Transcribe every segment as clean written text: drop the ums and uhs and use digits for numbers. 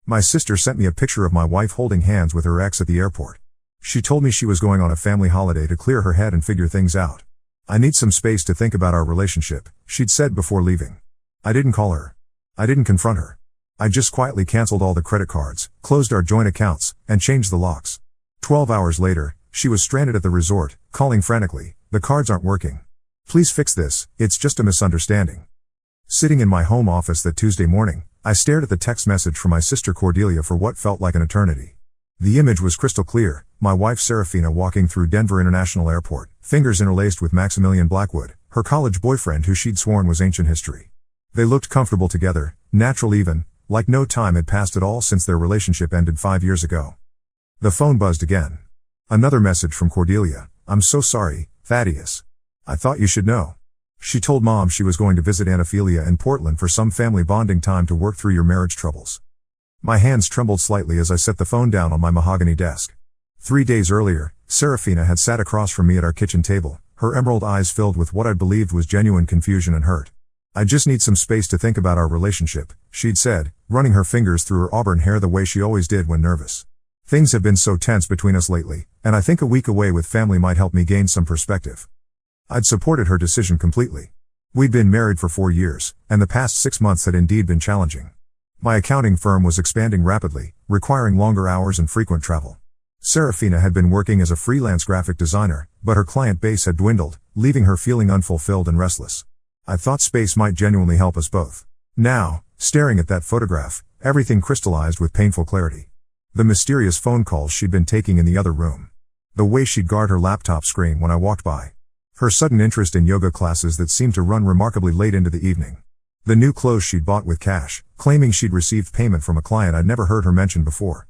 My sister sent me a picture of my wife holding hands with her ex at the airport. She told me she was going on a family holiday to clear her head and figure things out. I need some space to think about our relationship, she'd said before leaving. I didn't call her. I didn't confront her. I just quietly canceled all the credit cards, closed our joint accounts, and changed the locks. 12 hours later, she was stranded at the resort, calling frantically, "The cards aren't working. Please fix this, it's just a misunderstanding." Sitting in my home office that Tuesday morning, I stared at the text message from my sister Cordelia for what felt like an eternity. The image was crystal clear, my wife Serafina walking through Denver International Airport, fingers interlaced with Maximilian Blackwood, her college boyfriend who she'd sworn was ancient history. They looked comfortable together, natural even, like no time had passed at all since their relationship ended 5 years ago. The phone buzzed again. Another message from Cordelia. "I'm so sorry, Thaddeus. I thought you should know. She told Mom she was going to visit Aunt Ophelia in Portland for some family bonding time to work through your marriage troubles." My hands trembled slightly as I set the phone down on my mahogany desk. 3 days earlier, Serafina had sat across from me at our kitchen table, her emerald eyes filled with what I believed was genuine confusion and hurt. "I just need some space to think about our relationship," she'd said, running her fingers through her auburn hair the way she always did when nervous. "Things have been so tense between us lately, and I think a week away with family might help me gain some perspective." I'd supported her decision completely. We'd been married for 4 years, and the past 6 months had indeed been challenging. My accounting firm was expanding rapidly, requiring longer hours and frequent travel. Serafina had been working as a freelance graphic designer, but her client base had dwindled, leaving her feeling unfulfilled and restless. I thought space might genuinely help us both. Now, staring at that photograph, everything crystallized with painful clarity. The mysterious phone calls she'd been taking in the other room. The way she'd guard her laptop screen when I walked by. Her sudden interest in yoga classes that seemed to run remarkably late into the evening. The new clothes she'd bought with cash, claiming she'd received payment from a client I'd never heard her mention before.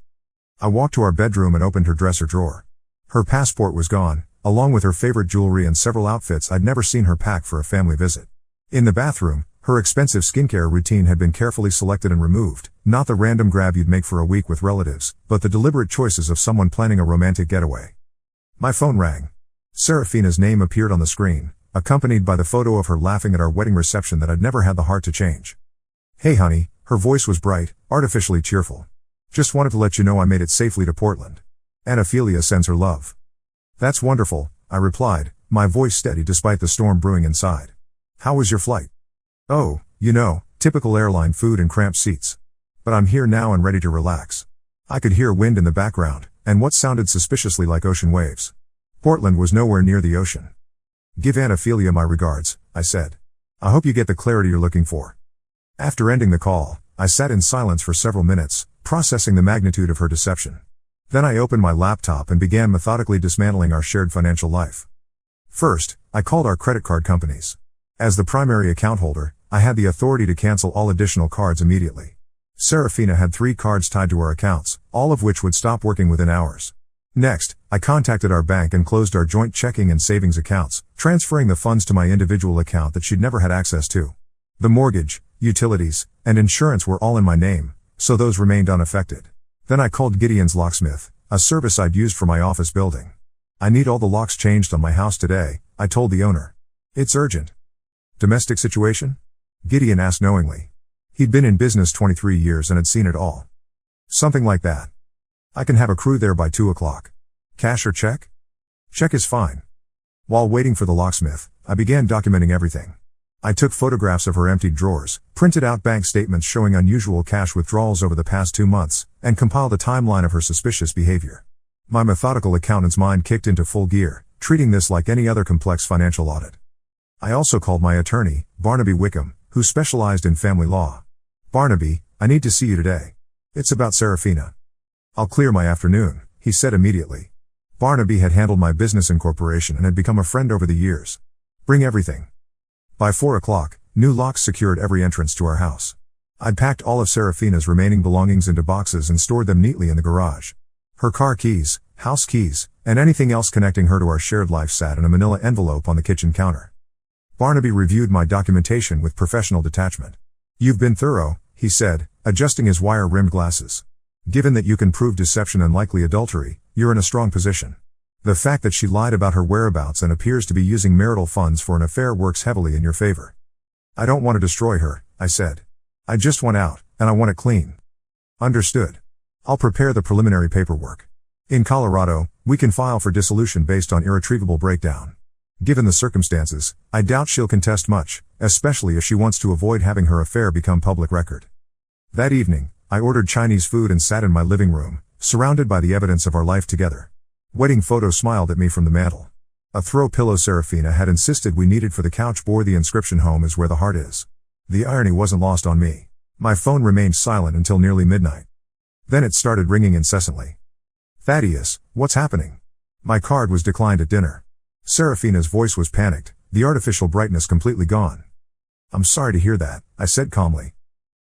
I walked to our bedroom and opened her dresser drawer. Her passport was gone, along with her favorite jewelry and several outfits I'd never seen her pack for a family visit. In the bathroom, her expensive skincare routine had been carefully selected and removed, not the random grab you'd make for a week with relatives, but the deliberate choices of someone planning a romantic getaway. My phone rang. Serafina's name appeared on the screen, accompanied by the photo of her laughing at our wedding reception that I'd never had the heart to change. "Hey honey," her voice was bright, artificially cheerful. "Just wanted to let you know I made it safely to Portland. Aunt Ophelia sends her love." "That's wonderful," I replied, my voice steady despite the storm brewing inside. "How was your flight?" "Oh, typical airline food and cramped seats. But I'm here now and ready to relax." I could hear wind in the background, and what sounded suspiciously like ocean waves. Portland was nowhere near the ocean. "Give Aunt Ophelia my regards," I said. "I hope you get the clarity you're looking for." After ending the call, I sat in silence for several minutes, processing the magnitude of her deception. Then I opened my laptop and began methodically dismantling our shared financial life. First, I called our credit card companies. As the primary account holder, I had the authority to cancel all additional cards immediately. Serafina had 3 cards tied to our accounts, all of which would stop working within hours. Next, I contacted our bank and closed our joint checking and savings accounts, transferring the funds to my individual account that she'd never had access to. The mortgage, utilities, and insurance were all in my name, so those remained unaffected. Then I called Gideon's Locksmith, a service I'd used for my office building. "I need all the locks changed on my house today," I told the owner. "It's urgent." "Domestic situation?" Gideon asked knowingly. He'd been in business 23 years and had seen it all. "Something like that. I can have a crew there by 2 o'clock. Cash or check?" "Check is fine." While waiting for the locksmith, I began documenting everything. I took photographs of her emptied drawers, printed out bank statements showing unusual cash withdrawals over the past 2 months, and compiled a timeline of her suspicious behavior. My methodical accountant's mind kicked into full gear, treating this like any other complex financial audit. I also called my attorney, Barnaby Wickham, who specialized in family law. "Barnaby, I need to see you today. It's about Serafina." "I'll clear my afternoon," he said immediately. Barnaby had handled my business incorporation and had become a friend over the years. "Bring everything." By 4 o'clock, new locks secured every entrance to our house. I'd packed all of Serafina's remaining belongings into boxes and stored them neatly in the garage. Her car keys, house keys, and anything else connecting her to our shared life sat in a manila envelope on the kitchen counter. Barnaby reviewed my documentation with professional detachment. "You've been thorough," he said, adjusting his wire-rimmed glasses. "Given that you can prove deception and likely adultery, you're in a strong position. The fact that she lied about her whereabouts and appears to be using marital funds for an affair works heavily in your favor." "I don't want to destroy her," I said. "I just want out, and I want it clean." Understood. I'll prepare the preliminary paperwork. In Colorado, we can file for dissolution based on irretrievable breakdown. Given the circumstances, I doubt she'll contest much, especially if she wants to avoid having her affair become public record. That evening, I ordered Chinese food and sat in my living room, surrounded by the evidence of our life together. Wedding photo smiled at me from the mantel. A throw pillow Serafina had insisted we needed for the couch bore the inscription "Home is where the heart is." The irony wasn't lost on me. My phone remained silent until nearly midnight. Then it started ringing incessantly. "Thaddeus, what's happening?" My card was declined at dinner. Serafina's voice was panicked, the artificial brightness completely gone. "I'm sorry to hear that," I said calmly.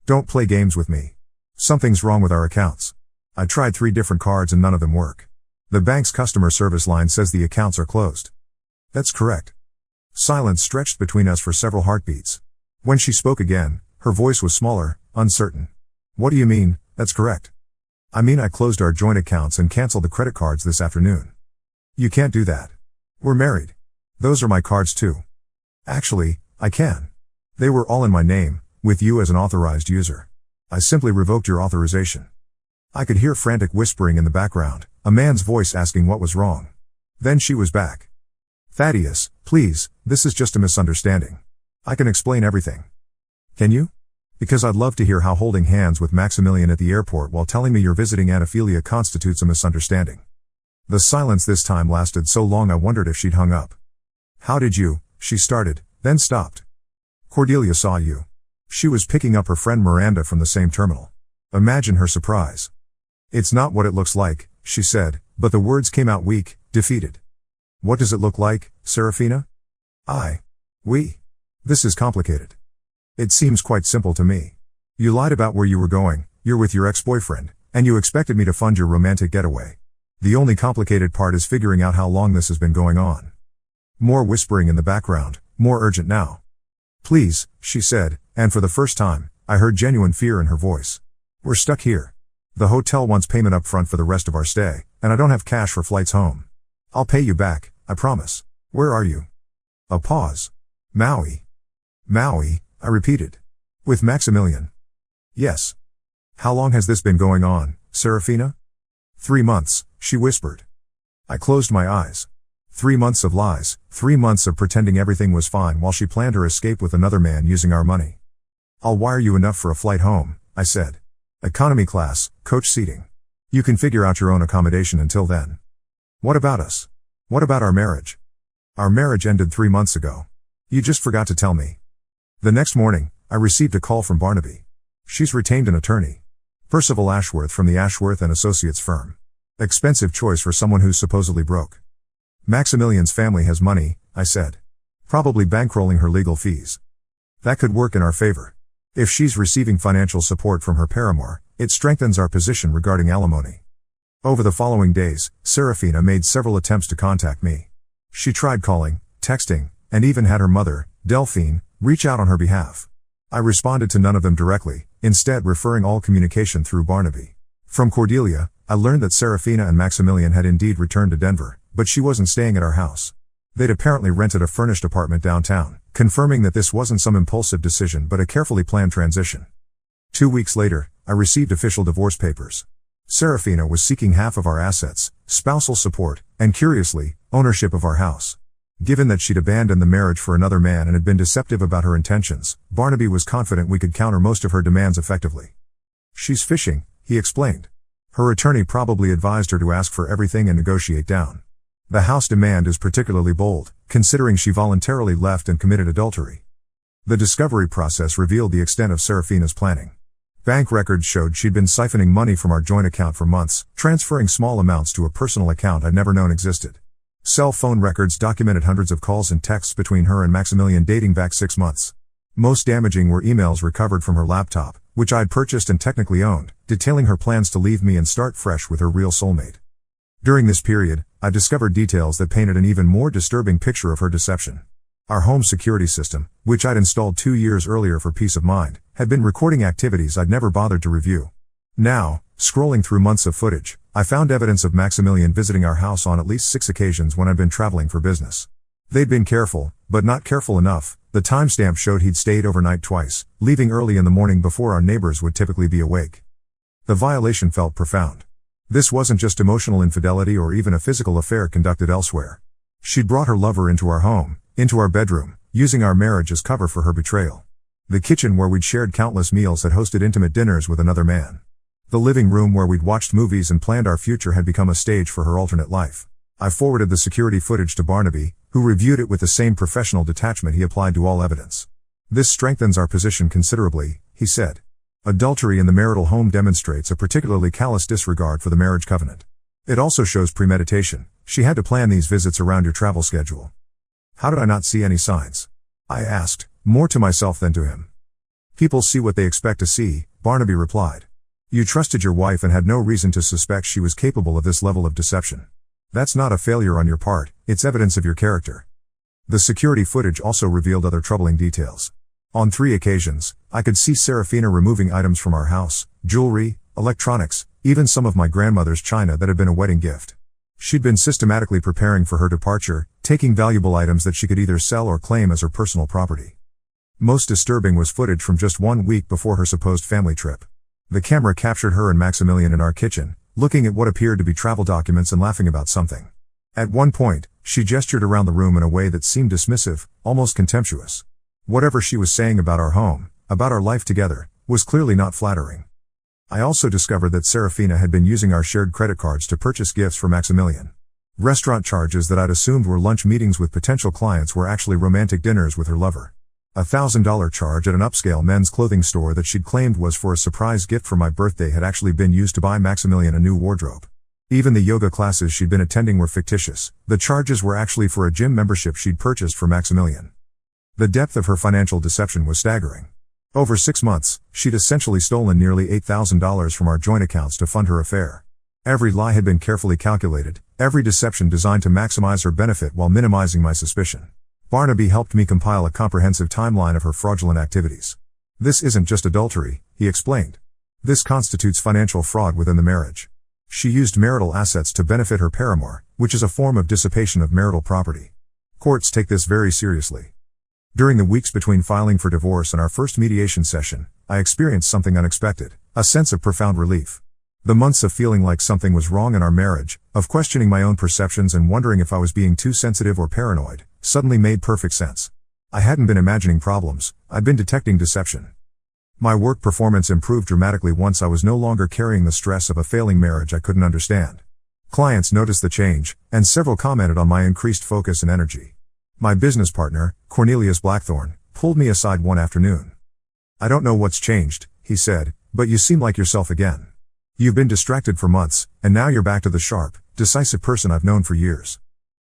"Don't play games with me. Something's wrong with our accounts. I tried 3 different cards and none of them work. The bank's customer service line says the accounts are closed." "That's correct." Silence stretched between us for several heartbeats. When she spoke again, her voice was smaller, uncertain. "What do you mean, that's correct?" "I mean I closed our joint accounts and canceled the credit cards this afternoon." "You can't do that. We're married. Those are my cards too." "Actually, I can. They were all in my name, with you as an authorized user. I simply revoked your authorization." I could hear frantic whispering in the background, a man's voice asking what was wrong. Then she was back. "Thaddeus, please, this is just a misunderstanding. I can explain everything." "Can you? Because I'd love to hear how holding hands with Maximilian at the airport while telling me you're visiting Aunt Ophelia constitutes a misunderstanding." The silence this time lasted so long I wondered if she'd hung up. "How did you," she started, then stopped. "Cordelia saw you. She was picking up her friend Miranda from the same terminal." Imagine her surprise. "It's not what it looks like," she said, but the words came out weak, defeated. "What does it look like, Serafina?" We. This is complicated. It seems quite simple to me. You lied about where you were going, you're with your ex-boyfriend, and you expected me to fund your romantic getaway. The only complicated part is figuring out how long this has been going on." More whispering in the background, more urgent now. "Please," she said, and for the first time, I heard genuine fear in her voice. "We're stuck here. The hotel wants payment up front for the rest of our stay, and I don't have cash for flights home. I'll pay you back, I promise. Where are you?" A pause. "Maui." "Maui," I repeated. "With Maximilian?" "Yes." "How long has this been going on, Serafina?" 3 months, she whispered. I closed my eyes. 3 months of lies, 3 months of pretending everything was fine while she planned her escape with another man using our money. "I'll wire you enough for a flight home," I said. "Economy class, coach seating. You can figure out your own accommodation until then." "What about us? What about our marriage?" "Our marriage ended 3 months ago. You just forgot to tell me." The next morning, I received a call from Barnaby. "She's retained an attorney. Percival Ashworth from the Ashworth & Associates firm. Expensive choice for someone who's supposedly broke." "Maximilian's family has money," I said. "Probably bankrolling her legal fees. That could work in our favor. If she's receiving financial support from her paramour, it strengthens our position regarding alimony." Over the following days, Serafina made several attempts to contact me. She tried calling, texting, and even had her mother, Delphine, reach out on her behalf. I responded to none of them directly, instead referring all communication through Barnaby. From Cordelia, I learned that Serafina and Maximilian had indeed returned to Denver, but she wasn't staying at our house. They'd apparently rented a furnished apartment downtown, confirming that this wasn't some impulsive decision but a carefully planned transition. 2 weeks later, I received official divorce papers. Serafina was seeking half of our assets, spousal support, and curiously, ownership of our house. Given that she'd abandoned the marriage for another man and had been deceptive about her intentions, Barnaby was confident we could counter most of her demands effectively. "She's fishing," he explained. "Her attorney probably advised her to ask for everything and negotiate down. The house demand is particularly bold, considering she voluntarily left and committed adultery." The discovery process revealed the extent of Serafina's planning. Bank records showed she'd been siphoning money from our joint account for months, transferring small amounts to a personal account I'd never known existed. Cell phone records documented hundreds of calls and texts between her and Maximilian dating back 6 months. Most damaging were emails recovered from her laptop, which I'd purchased and technically owned, detailing her plans to leave me and start fresh with her real soulmate. During this period, I discovered details that painted an even more disturbing picture of her deception. Our home security system, which I'd installed 2 years earlier for peace of mind, had been recording activities I'd never bothered to review. Now, scrolling through months of footage, I found evidence of Maximilian visiting our house on at least 6 occasions when I'd been traveling for business. They'd been careful, but not careful enough. The timestamp showed he'd stayed overnight twice, leaving early in the morning before our neighbors would typically be awake. The violation felt profound. This wasn't just emotional infidelity or even a physical affair conducted elsewhere. She'd brought her lover into our home, into our bedroom, using our marriage as cover for her betrayal. The kitchen where we'd shared countless meals had hosted intimate dinners with another man. The living room where we'd watched movies and planned our future had become a stage for her alternate life. I forwarded the security footage to Barnaby, who reviewed it with the same professional detachment he applied to all evidence. "This strengthens our position considerably," he said. "Adultery in the marital home demonstrates a particularly callous disregard for the marriage covenant. It also shows premeditation. She had to plan these visits around your travel schedule." "How did I not see any signs?" I asked, more to myself than to him. "People see what they expect to see," Barnaby replied. "You trusted your wife and had no reason to suspect she was capable of this level of deception. That's not a failure on your part, it's evidence of your character." The security footage also revealed other troubling details. On 3 occasions, I could see Serafina removing items from our house, jewelry, electronics, even some of my grandmother's china that had been a wedding gift. She'd been systematically preparing for her departure, taking valuable items that she could either sell or claim as her personal property. Most disturbing was footage from just 1 week before her supposed family trip. The camera captured her and Maximilian in our kitchen, looking at what appeared to be travel documents and laughing about something. At one point, she gestured around the room in a way that seemed dismissive, almost contemptuous. Whatever she was saying about our home, about our life together, was clearly not flattering. I also discovered that Serafina had been using our shared credit cards to purchase gifts for Maximilian. Restaurant charges that I'd assumed were lunch meetings with potential clients were actually romantic dinners with her lover. A $1,000 charge at an upscale men's clothing store that she'd claimed was for a surprise gift for my birthday had actually been used to buy Maximilian a new wardrobe. Even the yoga classes she'd been attending were fictitious. The charges were actually for a gym membership she'd purchased for Maximilian. The depth of her financial deception was staggering. Over 6 months, she'd essentially stolen nearly $8,000 from our joint accounts to fund her affair. Every lie had been carefully calculated, every deception designed to maximize her benefit while minimizing my suspicion. Barnaby helped me compile a comprehensive timeline of her fraudulent activities. "This isn't just adultery," he explained. "This constitutes financial fraud within the marriage. She used marital assets to benefit her paramour, which is a form of dissipation of marital property. Courts take this very seriously." During the weeks between filing for divorce and our first mediation session, I experienced something unexpected, a sense of profound relief. The months of feeling like something was wrong in our marriage, of questioning my own perceptions and wondering if I was being too sensitive or paranoid, suddenly made perfect sense. I hadn't been imagining problems, I'd been detecting deception. My work performance improved dramatically once I was no longer carrying the stress of a failing marriage I couldn't understand. Clients noticed the change, and several commented on my increased focus and energy. My business partner, Cornelius Blackthorne, pulled me aside one afternoon. "I don't know what's changed," he said, "but you seem like yourself again. You've been distracted for months, and now you're back to the sharp, decisive person I've known for years."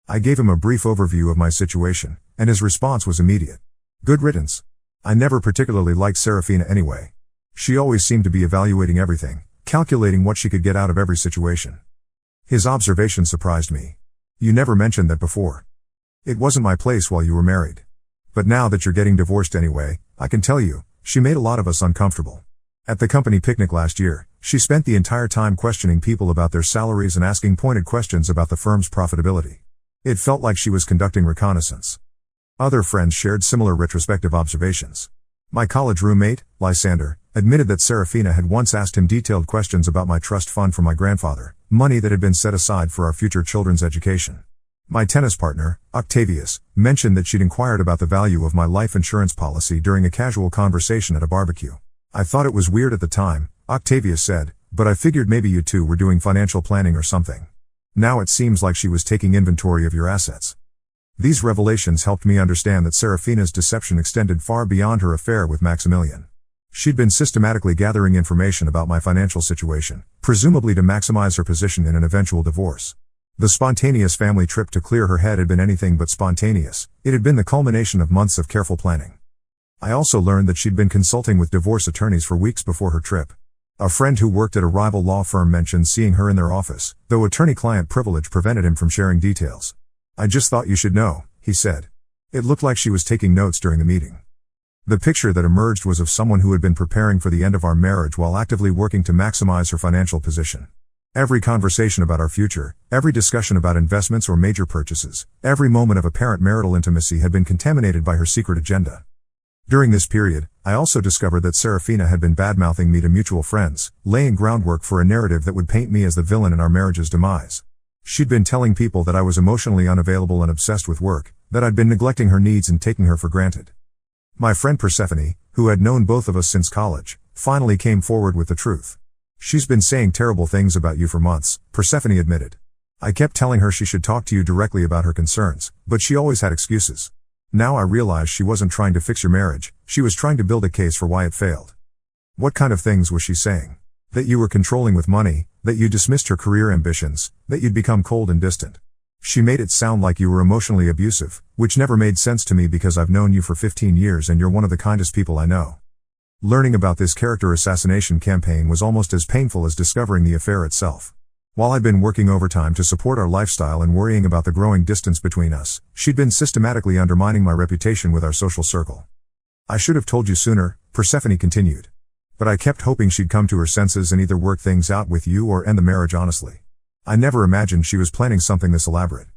I gave him a brief overview of my situation, and his response was immediate. "Good riddance. I never particularly liked Serafina anyway. She always seemed to be evaluating everything, calculating what she could get out of every situation." His observation surprised me. "You never mentioned that before. It wasn't my place while you were married. But now that you're getting divorced anyway, I can tell you, she made a lot of us uncomfortable. At the company picnic last year, she spent the entire time questioning people about their salaries and asking pointed questions about the firm's profitability. It felt like she was conducting reconnaissance." Other friends shared similar retrospective observations. My college roommate, Lysander, admitted that Serafina had once asked him detailed questions about my trust fund from my grandfather, money that had been set aside for our future children's education. My tennis partner, Octavius, mentioned that she'd inquired about the value of my life insurance policy during a casual conversation at a barbecue. "I thought it was weird at the time," Octavius said, "but I figured maybe you two were doing financial planning or something. Now it seems like she was taking inventory of your assets." These revelations helped me understand that Serafina's deception extended far beyond her affair with Maximilian. She'd been systematically gathering information about my financial situation, presumably to maximize her position in an eventual divorce. The spontaneous family trip to clear her head had been anything but spontaneous. It had been the culmination of months of careful planning. I also learned that she'd been consulting with divorce attorneys for weeks before her trip. A friend who worked at a rival law firm mentioned seeing her in their office, though attorney-client privilege prevented him from sharing details. "I just thought you should know," he said. It looked like she was taking notes during the meeting. The picture that emerged was of someone who had been preparing for the end of our marriage while actively working to maximize her financial position. Every conversation about our future, every discussion about investments or major purchases, every moment of apparent marital intimacy had been contaminated by her secret agenda. During this period, I also discovered that Serafina had been badmouthing me to mutual friends, laying groundwork for a narrative that would paint me as the villain in our marriage's demise. She'd been telling people that I was emotionally unavailable and obsessed with work, that I'd been neglecting her needs and taking her for granted. My friend Persephone, who had known both of us since college, finally came forward with the truth. "She's been saying terrible things about you for months," Persephone admitted. "I kept telling her she should talk to you directly about her concerns, but she always had excuses. Now I realize she wasn't trying to fix your marriage, she was trying to build a case for why it failed." "What kind of things was she saying?" "That you were controlling with money, that you dismissed her career ambitions, that you'd become cold and distant. She made it sound like you were emotionally abusive, which never made sense to me because I've known you for 15 years and you're one of the kindest people I know." Learning about this character assassination campaign was almost as painful as discovering the affair itself. While I'd been working overtime to support our lifestyle and worrying about the growing distance between us, she'd been systematically undermining my reputation with our social circle. "I should have told you sooner," Persephone continued. "But I kept hoping she'd come to her senses and either work things out with you or end the marriage honestly. I never imagined she was planning something this elaborate."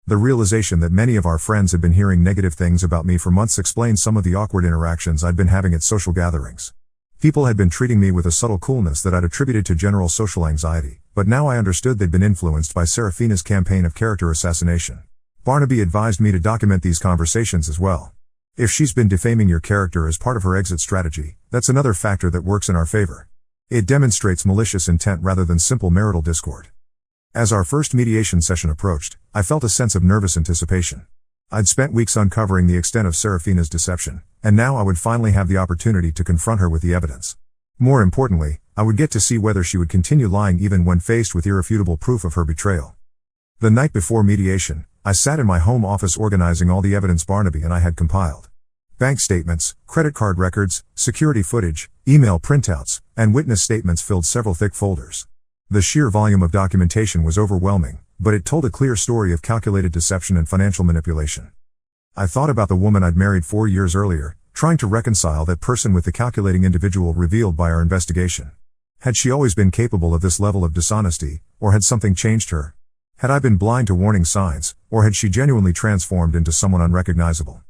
The realization that many of our friends had been hearing negative things about me for months explained some of the awkward interactions I'd been having at social gatherings. People had been treating me with a subtle coolness that I'd attributed to general social anxiety, but now I understood they'd been influenced by Serafina's campaign of character assassination. Barnaby advised me to document these conversations as well. "If she's been defaming your character as part of her exit strategy, that's another factor that works in our favor. It demonstrates malicious intent rather than simple marital discord." As our first mediation session approached, I felt a sense of nervous anticipation. I'd spent weeks uncovering the extent of Serafina's deception, and now I would finally have the opportunity to confront her with the evidence. More importantly, I would get to see whether she would continue lying even when faced with irrefutable proof of her betrayal. The night before mediation, I sat in my home office organizing all the evidence Barnaby and I had compiled. Bank statements, credit card records, security footage, email printouts, and witness statements filled several thick folders. The sheer volume of documentation was overwhelming, but it told a clear story of calculated deception and financial manipulation. I thought about the woman I'd married 4 years earlier, trying to reconcile that person with the calculating individual revealed by our investigation. Had she always been capable of this level of dishonesty, or had something changed her? Had I been blind to warning signs, or had she genuinely transformed into someone unrecognizable?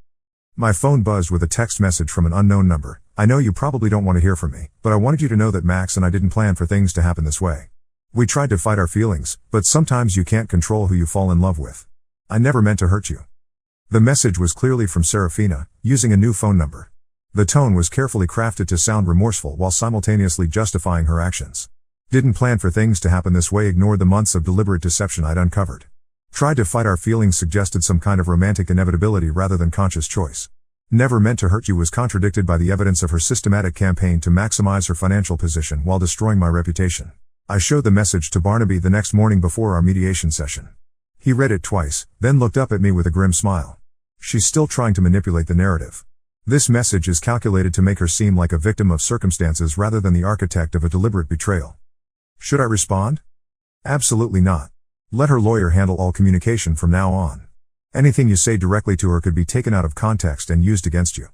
My phone buzzed with a text message from an unknown number. "I know you probably don't want to hear from me, but I wanted you to know that Max and I didn't plan for things to happen this way. We tried to fight our feelings, but sometimes you can't control who you fall in love with. I never meant to hurt you." The message was clearly from Serafina, using a new phone number. The tone was carefully crafted to sound remorseful while simultaneously justifying her actions. "Didn't plan for things to happen this way," ignored the months of deliberate deception I'd uncovered. "Tried to fight our feelings," suggested some kind of romantic inevitability rather than conscious choice. "Never meant to hurt you" was contradicted by the evidence of her systematic campaign to maximize her financial position while destroying my reputation. I showed the message to Barnaby the next morning before our mediation session. He read it twice, then looked up at me with a grim smile. "She's still trying to manipulate the narrative. This message is calculated to make her seem like a victim of circumstances rather than the architect of a deliberate betrayal." Should I respond? Absolutely not. Let her lawyer handle all communication from now on. Anything you say directly to her could be taken out of context and used against you.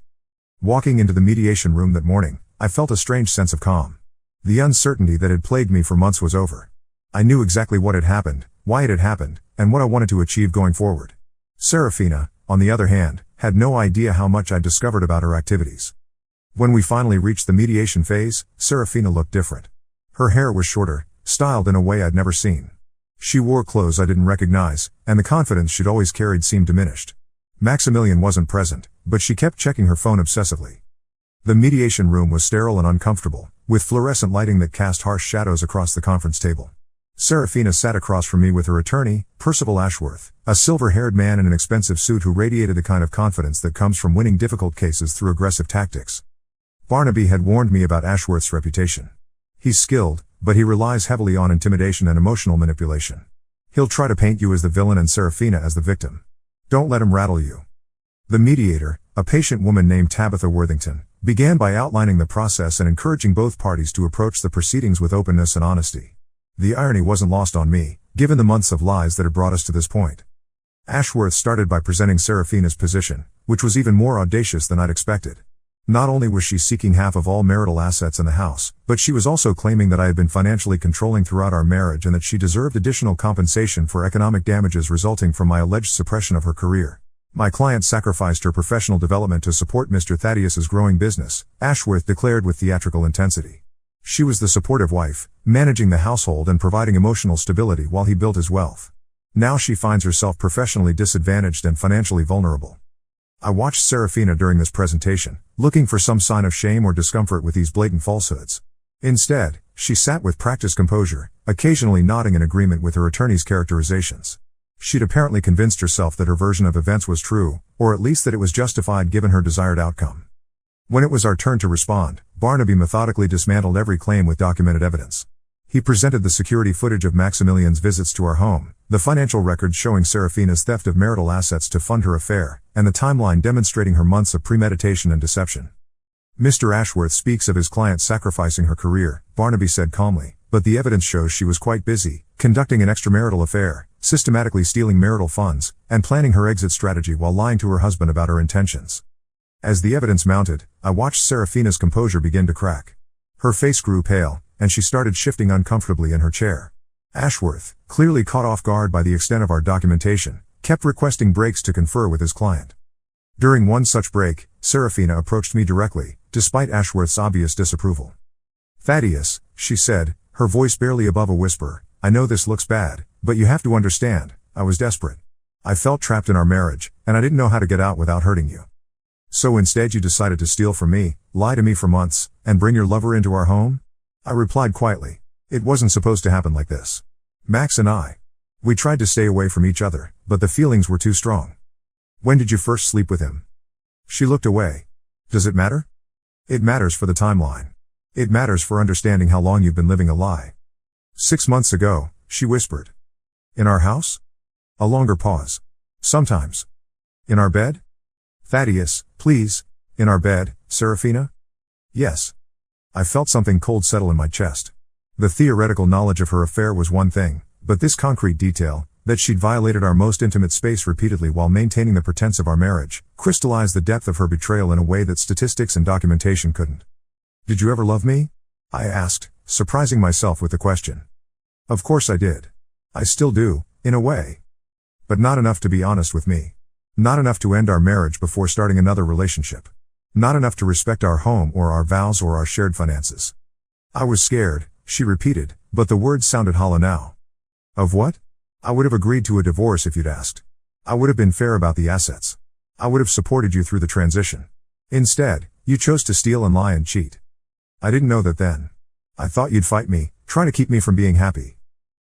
Walking into the mediation room that morning, I felt a strange sense of calm. The uncertainty that had plagued me for months was over. I knew exactly what had happened, why it had happened, and what I wanted to achieve going forward. Serafina, on the other hand, had no idea how much I'd discovered about her activities. When we finally reached the mediation phase, Serafina looked different. Her hair was shorter, styled in a way I'd never seen. She wore clothes I didn't recognize, and the confidence she'd always carried seemed diminished. Maximilian wasn't present, but she kept checking her phone obsessively. The mediation room was sterile and uncomfortable, with fluorescent lighting that cast harsh shadows across the conference table. Serafina sat across from me with her attorney, Percival Ashworth, a silver-haired man in an expensive suit who radiated the kind of confidence that comes from winning difficult cases through aggressive tactics. Barnaby had warned me about Ashworth's reputation. He's skilled, but he relies heavily on intimidation and emotional manipulation. He'll try to paint you as the villain and Serafina as the victim. Don't let him rattle you. The mediator, a patient woman named Tabitha Worthington, began by outlining the process and encouraging both parties to approach the proceedings with openness and honesty. The irony wasn't lost on me, given the months of lies that had brought us to this point. Ashworth started by presenting Serafina's position, which was even more audacious than I'd expected. Not only was she seeking half of all marital assets in the house, but she was also claiming that I had been financially controlling throughout our marriage and that she deserved additional compensation for economic damages resulting from my alleged suppression of her career. My client sacrificed her professional development to support Mr. Thaddeus's growing business, Ashworth declared with theatrical intensity. She was the supportive wife, managing the household and providing emotional stability while he built his wealth. Now she finds herself professionally disadvantaged and financially vulnerable. I watched Serafina during this presentation, looking for some sign of shame or discomfort with these blatant falsehoods. Instead, she sat with practiced composure, occasionally nodding in agreement with her attorney's characterizations. She'd apparently convinced herself that her version of events was true, or at least that it was justified given her desired outcome. When it was our turn to respond, Barnaby methodically dismantled every claim with documented evidence. He presented the security footage of Maximilian's visits to our home, the financial records showing Serafina's theft of marital assets to fund her affair, and the timeline demonstrating her months of premeditation and deception. Mr. Ashworth speaks of his client sacrificing her career, Barnaby said calmly, but the evidence shows she was quite busy, conducting an extramarital affair, systematically stealing marital funds, and planning her exit strategy while lying to her husband about her intentions. As the evidence mounted, I watched Serafina's composure begin to crack. Her face grew pale, and she started shifting uncomfortably in her chair. Ashworth, clearly caught off guard by the extent of our documentation, kept requesting breaks to confer with his client. During one such break, Serafina approached me directly, despite Ashworth's obvious disapproval. "Thaddeus," she said, her voice barely above a whisper, "I know this looks bad, but you have to understand, I was desperate. I felt trapped in our marriage, and I didn't know how to get out without hurting you. So instead you decided to steal from me, lie to me for months, and bring your lover into our home?" I replied quietly. "It wasn't supposed to happen like this. Max and we tried to stay away from each other, but the feelings were too strong." "When did you first sleep with him?" She looked away. "Does it matter?" "It matters for the timeline. It matters for understanding how long you've been living a lie." "6 months ago," she whispered. "In our house?" A longer pause. "Sometimes." "In our bed?" "Thaddeus, please." "In our bed, Serafina?" "Yes." I felt something cold settle in my chest. The theoretical knowledge of her affair was one thing, but this concrete detail, that she'd violated our most intimate space repeatedly while maintaining the pretense of our marriage, crystallized the depth of her betrayal in a way that statistics and documentation couldn't. "Did you ever love me?" I asked, surprising myself with the question. "Of course I did. I still do, in a way. But not enough to be honest with me. Not enough to end our marriage before starting another relationship. Not enough to respect our home or our vows or our shared finances." "I was scared," she repeated, but the words sounded hollow now. "Of what?" "I would have agreed to a divorce if you'd asked. I would have been fair about the assets. I would have supported you through the transition. Instead, you chose to steal and lie and cheat. I didn't know that then. I thought you'd fight me, try to keep me from being happy.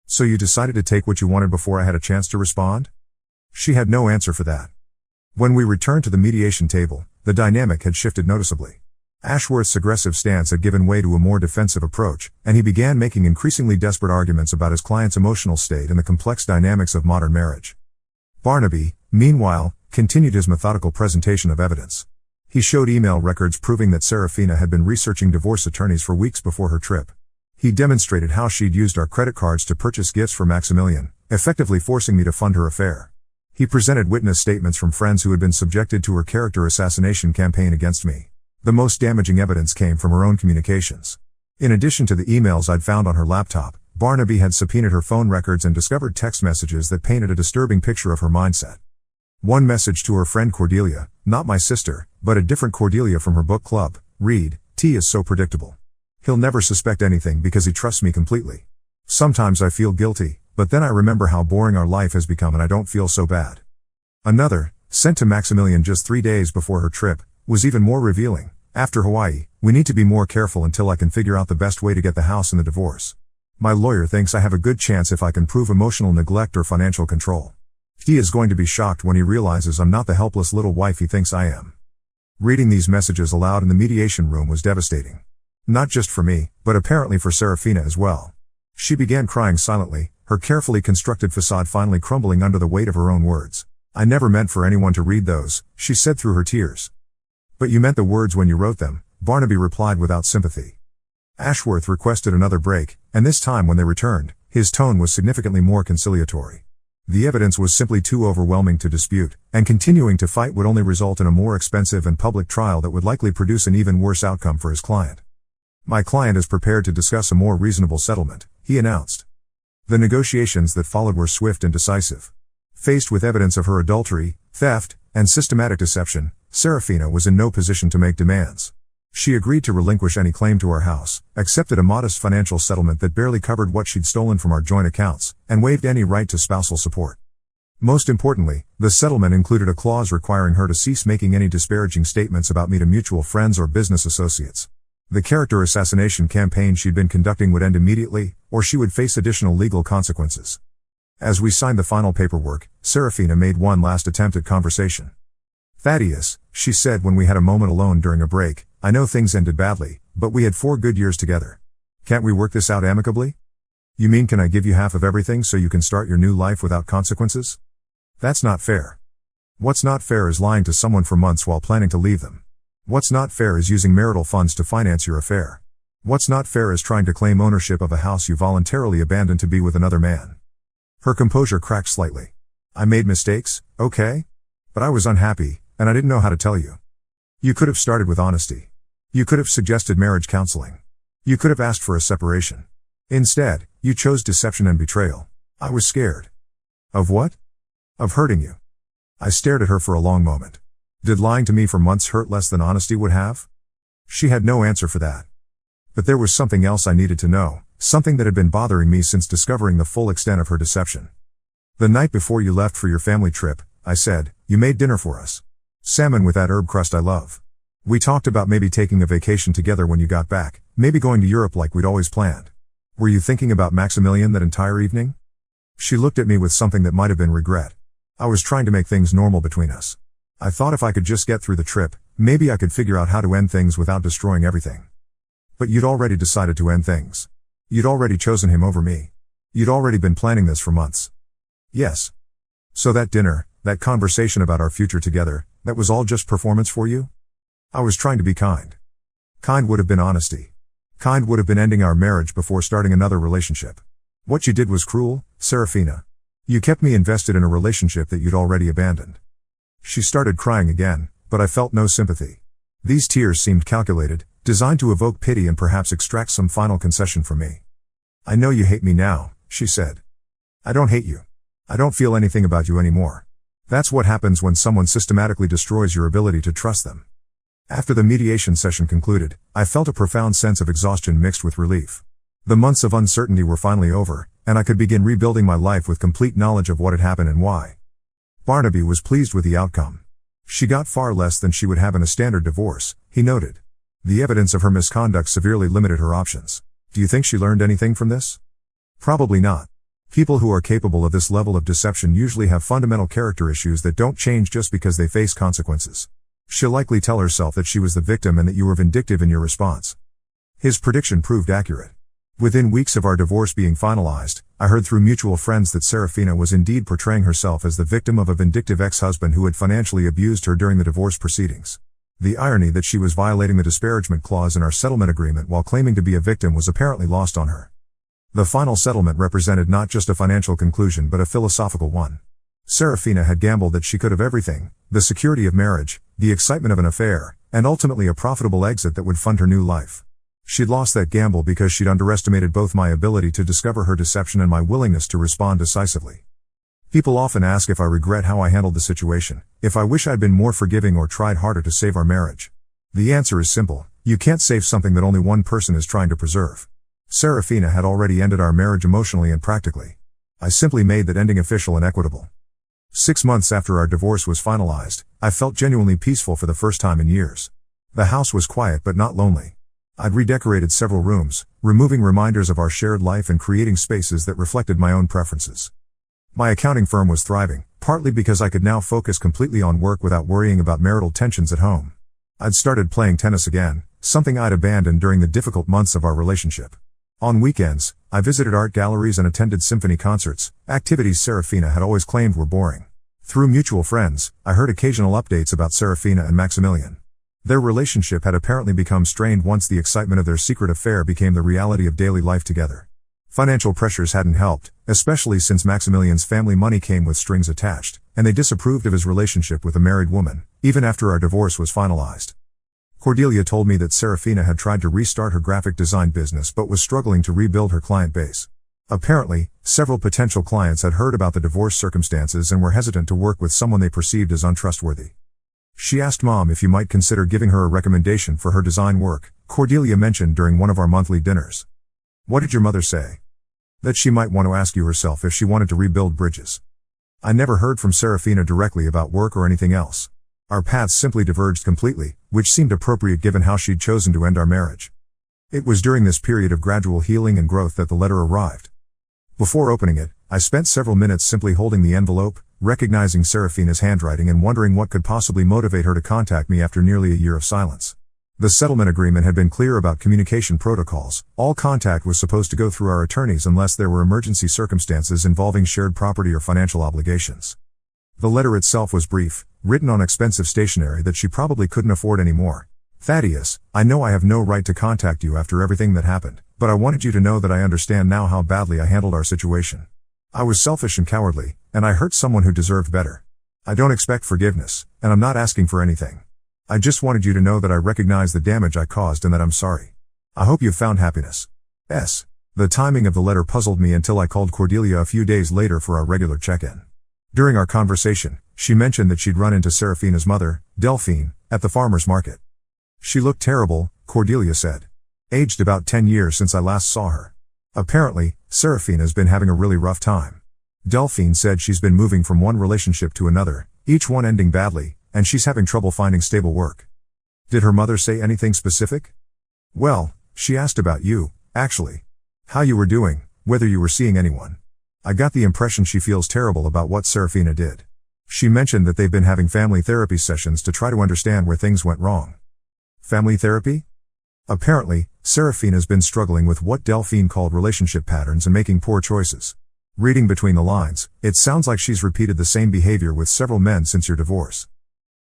So you decided to take what you wanted before I had a chance to respond?" She had no answer for that. When we returned to the mediation table, the dynamic had shifted noticeably. Ashworth's aggressive stance had given way to a more defensive approach, and he began making increasingly desperate arguments about his client's emotional state and the complex dynamics of modern marriage. Barnaby, meanwhile, continued his methodical presentation of evidence. He showed email records proving that Serafina had been researching divorce attorneys for weeks before her trip. He demonstrated how she'd used our credit cards to purchase gifts for Maximilian, effectively forcing me to fund her affair. He presented witness statements from friends who had been subjected to her character assassination campaign against me. The most damaging evidence came from her own communications. In addition to the emails I'd found on her laptop, Barnaby had subpoenaed her phone records and discovered text messages that painted a disturbing picture of her mindset. One message to her friend Cordelia, not my sister, but a different Cordelia from her book club, read, "T is so predictable. He'll never suspect anything because he trusts me completely. Sometimes I feel guilty, but then I remember how boring our life has become and I don't feel so bad." Another, sent to Maximilian just 3 days before her trip, was even more revealing. "After Hawaii, we need to be more careful until I can figure out the best way to get the house and the divorce. My lawyer thinks I have a good chance if I can prove emotional neglect or financial control. He is going to be shocked when he realizes I'm not the helpless little wife he thinks I am." Reading these messages aloud in the mediation room was devastating. Not just for me, but apparently for Serafina as well. She began crying silently, her carefully constructed facade finally crumbling under the weight of her own words. "I never meant for anyone to read those," she said through her tears. "But you meant the words when you wrote them," Barnaby replied without sympathy. Ashworth requested another break, and this time when they returned, his tone was significantly more conciliatory. The evidence was simply too overwhelming to dispute, and continuing to fight would only result in a more expensive and public trial that would likely produce an even worse outcome for his client. "My client is prepared to discuss a more reasonable settlement," he announced. The negotiations that followed were swift and decisive. Faced with evidence of her adultery, theft, and systematic deception, Serafina was in no position to make demands. She agreed to relinquish any claim to our house, accepted a modest financial settlement that barely covered what she'd stolen from our joint accounts, and waived any right to spousal support. Most importantly, the settlement included a clause requiring her to cease making any disparaging statements about me to mutual friends or business associates. The character assassination campaign she'd been conducting would end immediately, or she would face additional legal consequences. As we signed the final paperwork, Serafina made one last attempt at conversation. "Thaddeus," she said when we had a moment alone during a break, "I know things ended badly, but we had 4 good years together. Can't we work this out amicably? You mean can I give you half of everything so you can start your new life without consequences? That's not fair. What's not fair is lying to someone for months while planning to leave them. What's not fair is using marital funds to finance your affair. What's not fair is trying to claim ownership of a house you voluntarily abandoned to be with another man." Her composure cracked slightly. "I made mistakes, okay? But I was unhappy, and I didn't know how to tell you. You could have started with honesty. You could have suggested marriage counseling. You could have asked for a separation. Instead, you chose deception and betrayal. I was scared." "Of what?" "Of hurting you." I stared at her for a long moment. Did lying to me for months hurt less than honesty would have? She had no answer for that. But there was something else I needed to know, something that had been bothering me since discovering the full extent of her deception. "The night before you left for your family trip," I said, "you made dinner for us. Salmon with that herb crust I love. We talked about maybe taking a vacation together when you got back, maybe going to Europe like we'd always planned. Were you thinking about Maximilian that entire evening?" She looked at me with something that might have been regret. I was trying to make things normal between us. I thought if I could just get through the trip, maybe I could figure out how to end things without destroying everything. "But you'd already decided to end things. You'd already chosen him over me. You'd already been planning this for months." "Yes. So that dinner, that conversation about our future together, that was all just performance for you?" I was trying to be kind. Kind would have been honesty. Kind would have been ending our marriage before starting another relationship. "What you did was cruel, Serafina. You kept me invested in a relationship that you'd already abandoned." She started crying again, but I felt no sympathy. These tears seemed calculated, designed to evoke pity and perhaps extract some final concession from me. "I know you hate me now," she said. "I don't hate you. I don't feel anything about you anymore. That's what happens when someone systematically destroys your ability to trust them." After the mediation session concluded, I felt a profound sense of exhaustion mixed with relief. The months of uncertainty were finally over, and I could begin rebuilding my life with complete knowledge of what had happened and why. Barnaby was pleased with the outcome. She got far less than she would have in a standard divorce, he noted. The evidence of her misconduct severely limited her options. "Do you think she learned anything from this?" "Probably not. People who are capable of this level of deception usually have fundamental character issues that don't change just because they face consequences. She'll likely tell herself that she was the victim and that you were vindictive in your response." His prediction proved accurate. Within weeks of our divorce being finalized, I heard through mutual friends that Serafina was indeed portraying herself as the victim of a vindictive ex-husband who had financially abused her during the divorce proceedings. The irony that she was violating the disparagement clause in our settlement agreement while claiming to be a victim was apparently lost on her. The final settlement represented not just a financial conclusion but a philosophical one. Serafina had gambled that she could have everything: the security of marriage, the excitement of an affair, and ultimately a profitable exit that would fund her new life. She'd lost that gamble because she'd underestimated both my ability to discover her deception and my willingness to respond decisively. People often ask if I regret how I handled the situation, if I wish I'd been more forgiving or tried harder to save our marriage. The answer is simple: you can't save something that only one person is trying to preserve. Serafina had already ended our marriage emotionally and practically. I simply made that ending official and equitable. 6 months after our divorce was finalized, I felt genuinely peaceful for the first time in years. The house was quiet but not lonely. I'd redecorated several rooms, removing reminders of our shared life and creating spaces that reflected my own preferences. My accounting firm was thriving, partly because I could now focus completely on work without worrying about marital tensions at home. I'd started playing tennis again, something I'd abandoned during the difficult months of our relationship. On weekends, I visited art galleries and attended symphony concerts, activities Serafina had always claimed were boring. Through mutual friends, I heard occasional updates about Serafina and Maximilian. Their relationship had apparently become strained once the excitement of their secret affair became the reality of daily life together. Financial pressures hadn't helped, especially since Maximilian's family money came with strings attached, and they disapproved of his relationship with a married woman, even after our divorce was finalized. Cordelia told me that Serafina had tried to restart her graphic design business but was struggling to rebuild her client base. Apparently, several potential clients had heard about the divorce circumstances and were hesitant to work with someone they perceived as untrustworthy. She asked Mom if you might consider giving her a recommendation for her design work, Cordelia mentioned during one of our monthly dinners. What did your mother say? That she might want to ask you herself if she wanted to rebuild bridges. I never heard from Serafina directly about work or anything else. Our paths simply diverged completely, which seemed appropriate given how she'd chosen to end our marriage. It was during this period of gradual healing and growth that the letter arrived. Before opening it, I spent several minutes simply holding the envelope, recognizing Serafina's handwriting and wondering what could possibly motivate her to contact me after nearly a year of silence. The settlement agreement had been clear about communication protocols. All contact was supposed to go through our attorneys unless there were emergency circumstances involving shared property or financial obligations. The letter itself was brief, written on expensive stationery that she probably couldn't afford anymore. Thaddeus, I know I have no right to contact you after everything that happened, but I wanted you to know that I understand now how badly I handled our situation. I was selfish and cowardly, and I hurt someone who deserved better. I don't expect forgiveness, and I'm not asking for anything. I just wanted you to know that I recognize the damage I caused and that I'm sorry. I hope you've found happiness. S. The timing of the letter puzzled me until I called Cordelia a few days later for our regular check-in. During our conversation, she mentioned that she'd run into Serafina's mother, Delphine, at the farmer's market. She looked terrible, Cordelia said. Aged about 10 years since I last saw her. Apparently, Serafina's been having a really rough time. Delphine said she's been moving from one relationship to another, each one ending badly, and she's having trouble finding stable work. Did her mother say anything specific? Well, she asked about you, actually. How you were doing, whether you were seeing anyone. I got the impression she feels terrible about what Serafina did. She mentioned that they've been having family therapy sessions to try to understand where things went wrong. Family therapy? Apparently, Serafina's been struggling with what Delphine called relationship patterns and making poor choices. Reading between the lines, it sounds like she's repeated the same behavior with several men since your divorce.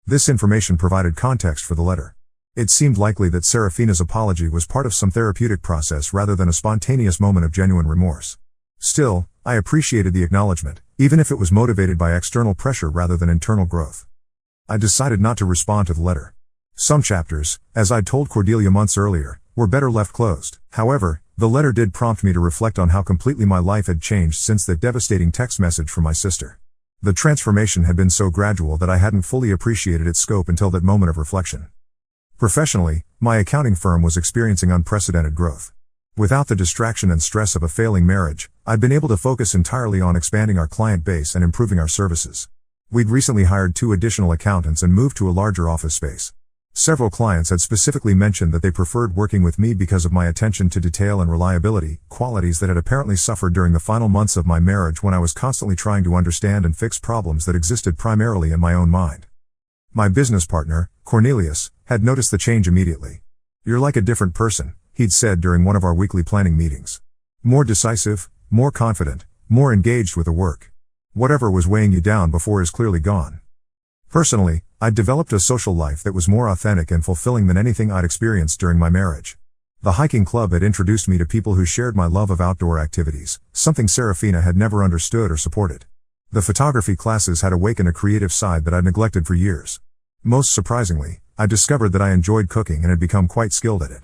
This information provided context for the letter. It seemed likely that Serafina's apology was part of some therapeutic process rather than a spontaneous moment of genuine remorse. Still, I appreciated the acknowledgement, even if it was motivated by external pressure rather than internal growth. I decided not to respond to the letter. Some chapters, as I'd told Cordelia months earlier, were better left closed. However, the letter did prompt me to reflect on how completely my life had changed since that devastating text message from my sister. The transformation had been so gradual that I hadn't fully appreciated its scope until that moment of reflection. Professionally, my accounting firm was experiencing unprecedented growth. Without the distraction and stress of a failing marriage, I'd been able to focus entirely on expanding our client base and improving our services. We'd recently hired 2 additional accountants and moved to a larger office space. Several clients had specifically mentioned that they preferred working with me because of my attention to detail and reliability, qualities that had apparently suffered during the final months of my marriage when I was constantly trying to understand and fix problems that existed primarily in my own mind. My business partner, Cornelius, had noticed the change immediately. "You're like a different person," he'd said during one of our weekly planning meetings. "More decisive, more confident, more engaged with the work. Whatever was weighing you down before is clearly gone." Personally, I'd developed a social life that was more authentic and fulfilling than anything I'd experienced during my marriage. The hiking club had introduced me to people who shared my love of outdoor activities, something Serafina had never understood or supported. The photography classes had awakened a creative side that I'd neglected for years. Most surprisingly, I discovered that I enjoyed cooking and had become quite skilled at it.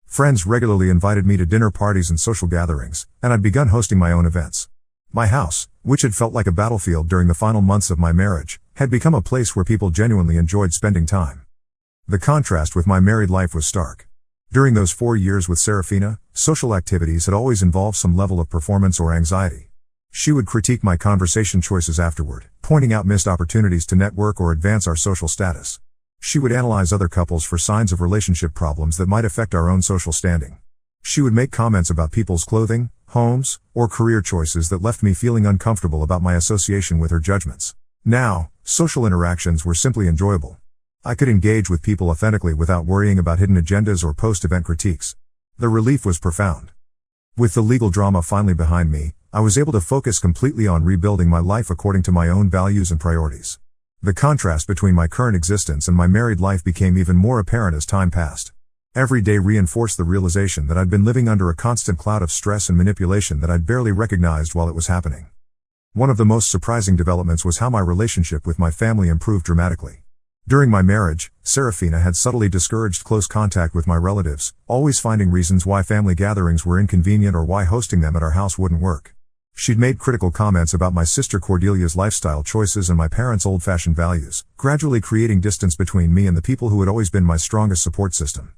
Friends regularly invited me to dinner parties and social gatherings, and I'd begun hosting my own events. My house, which had felt like a battlefield during the final months of my marriage, had become a place where people genuinely enjoyed spending time. The contrast with my married life was stark. During those 4 years with Serafina, social activities had always involved some level of performance or anxiety. She would critique my conversation choices afterward, pointing out missed opportunities to network or advance our social status. She would analyze other couples for signs of relationship problems that might affect our own social standing. She would make comments about people's clothing, homes, or career choices that left me feeling uncomfortable about my association with her judgments. Now, social interactions were simply enjoyable. I could engage with people authentically without worrying about hidden agendas or post-event critiques. The relief was profound. With the legal drama finally behind me, I was able to focus completely on rebuilding my life according to my own values and priorities. The contrast between my current existence and my married life became even more apparent as time passed. Every day reinforced the realization that I'd been living under a constant cloud of stress and manipulation that I'd barely recognized while it was happening. One of the most surprising developments was how my relationship with my family improved dramatically. During my marriage, Serafina had subtly discouraged close contact with my relatives, always finding reasons why family gatherings were inconvenient or why hosting them at our house wouldn't work. She'd made critical comments about my sister Cordelia's lifestyle choices and my parents' old-fashioned values, gradually creating distance between me and the people who had always been my strongest support system.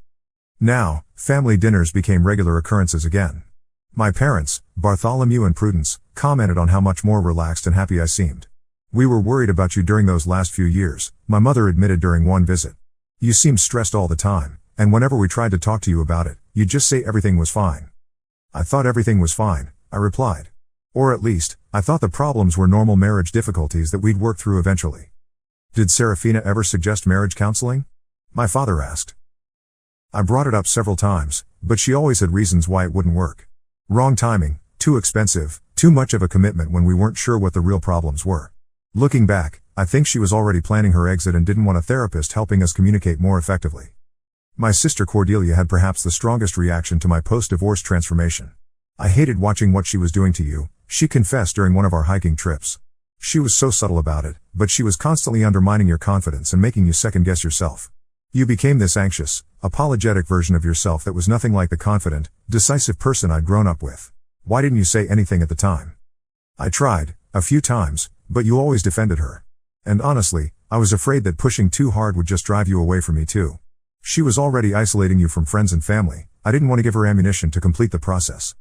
Now, family dinners became regular occurrences again. My parents, Bartholomew and Prudence, commented on how much more relaxed and happy I seemed. "We were worried about you during those last few years," my mother admitted during one visit. "You seemed stressed all the time, and whenever we tried to talk to you about it, you'd just say everything was fine." "I thought everything was fine," I replied. "Or at least, I thought the problems were normal marriage difficulties that we'd work through eventually." "Did Serafina ever suggest marriage counseling?" my father asked. "I brought it up several times, but she always had reasons why it wouldn't work. Wrong timing, too expensive, too much of a commitment when we weren't sure what the real problems were. Looking back, I think she was already planning her exit and didn't want a therapist helping us communicate more effectively." My sister Cordelia had perhaps the strongest reaction to my post-divorce transformation. "I hated watching what she was doing to you," she confessed during one of our hiking trips. "She was so subtle about it, but she was constantly undermining your confidence and making you second-guess yourself. You became this anxious, apologetic version of yourself that was nothing like the confident, decisive person I'd grown up with. Why didn't you say anything at the time?" "I tried, a few times, but you always defended her. And honestly, I was afraid that pushing too hard would just drive you away from me too. She was already isolating you from friends and family. I didn't want to give her ammunition to complete the process."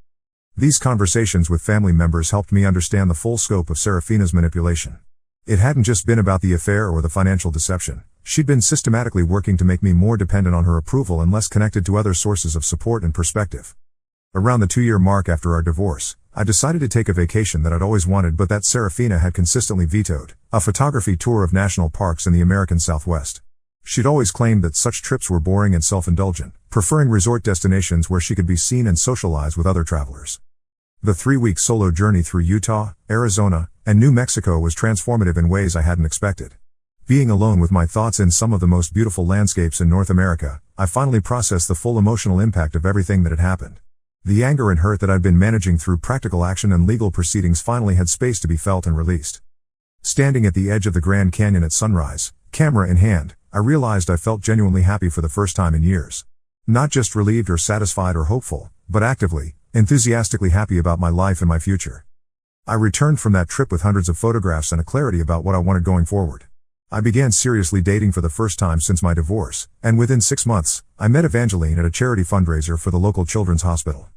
These conversations with family members helped me understand the full scope of Serafina's manipulation. It hadn't just been about the affair or the financial deception. She'd been systematically working to make me more dependent on her approval and less connected to other sources of support and perspective. Around the 2-year mark after our divorce, I decided to take a vacation that I'd always wanted but that Serafina had consistently vetoed, a photography tour of national parks in the American Southwest. She'd always claimed that such trips were boring and self-indulgent, preferring resort destinations where she could be seen and socialize with other travelers. The 3-week solo journey through Utah, Arizona, and New Mexico was transformative in ways I hadn't expected. Being alone with my thoughts in some of the most beautiful landscapes in North America, I finally processed the full emotional impact of everything that had happened. The anger and hurt that I'd been managing through practical action and legal proceedings finally had space to be felt and released. Standing at the edge of the Grand Canyon at sunrise, camera in hand, I realized I felt genuinely happy for the first time in years. Not just relieved or satisfied or hopeful, but actively, enthusiastically happy about my life and my future. I returned from that trip with hundreds of photographs and a clarity about what I wanted going forward. I began seriously dating for the first time since my divorce, and within 6 months, I met Evangeline at a charity fundraiser for the local children's hospital.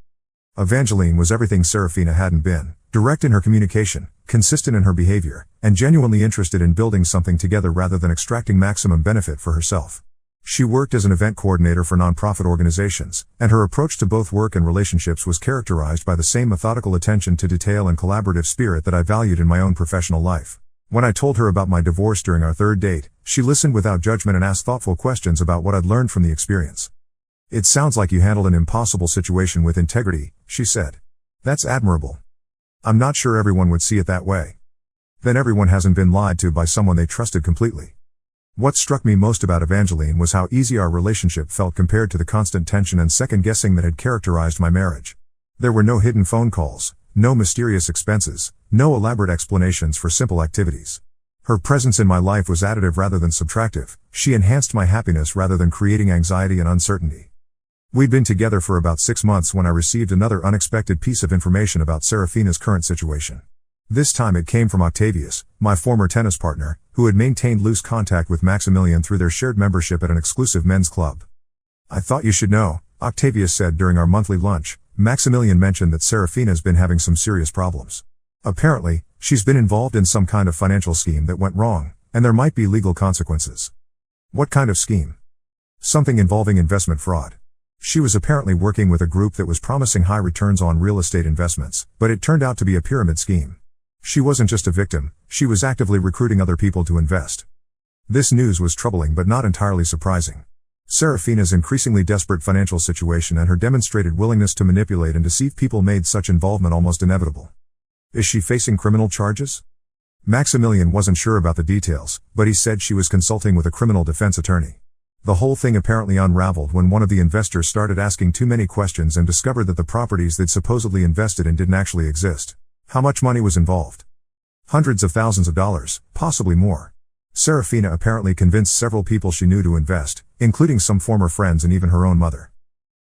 Evangeline was everything Serafina hadn't been: direct in her communication, consistent in her behavior, and genuinely interested in building something together rather than extracting maximum benefit for herself. She worked as an event coordinator for nonprofit organizations, and her approach to both work and relationships was characterized by the same methodical attention to detail and collaborative spirit that I valued in my own professional life. When I told her about my divorce during our 3rd date, she listened without judgment and asked thoughtful questions about what I'd learned from the experience. "It sounds like you handled an impossible situation with integrity," she said. "That's admirable. I'm not sure everyone would see it that way. Then everyone hasn't been lied to by someone they trusted completely." What struck me most about Evangeline was how easy our relationship felt compared to the constant tension and second-guessing that had characterized my marriage. There were no hidden phone calls, no mysterious expenses, no elaborate explanations for simple activities. Her presence in my life was additive rather than subtractive. She enhanced my happiness rather than creating anxiety and uncertainty. We'd been together for about 6 months when I received another unexpected piece of information about Serafina's current situation. This time it came from Octavius, my former tennis partner, who had maintained loose contact with Maximilian through their shared membership at an exclusive men's club. "I thought you should know," Octavius said during our monthly lunch. "Maximilian mentioned that Serafina's been having some serious problems. Apparently, she's been involved in some kind of financial scheme that went wrong, and there might be legal consequences." "What kind of scheme?" "Something involving investment fraud. She was apparently working with a group that was promising high returns on real estate investments, but it turned out to be a pyramid scheme. She wasn't just a victim, she was actively recruiting other people to invest." This news was troubling but not entirely surprising. Serafina's increasingly desperate financial situation and her demonstrated willingness to manipulate and deceive people made such involvement almost inevitable. "Is she facing criminal charges?" Maximilian wasn't sure about the details, but he said she was consulting with a criminal defense attorney. The whole thing apparently unraveled when one of the investors started asking too many questions and discovered that the properties they'd supposedly invested in didn't actually exist. "How much money was involved?" "Hundreds of thousands of dollars, possibly more." Serafina apparently convinced several people she knew to invest, including some former friends and even her own mother.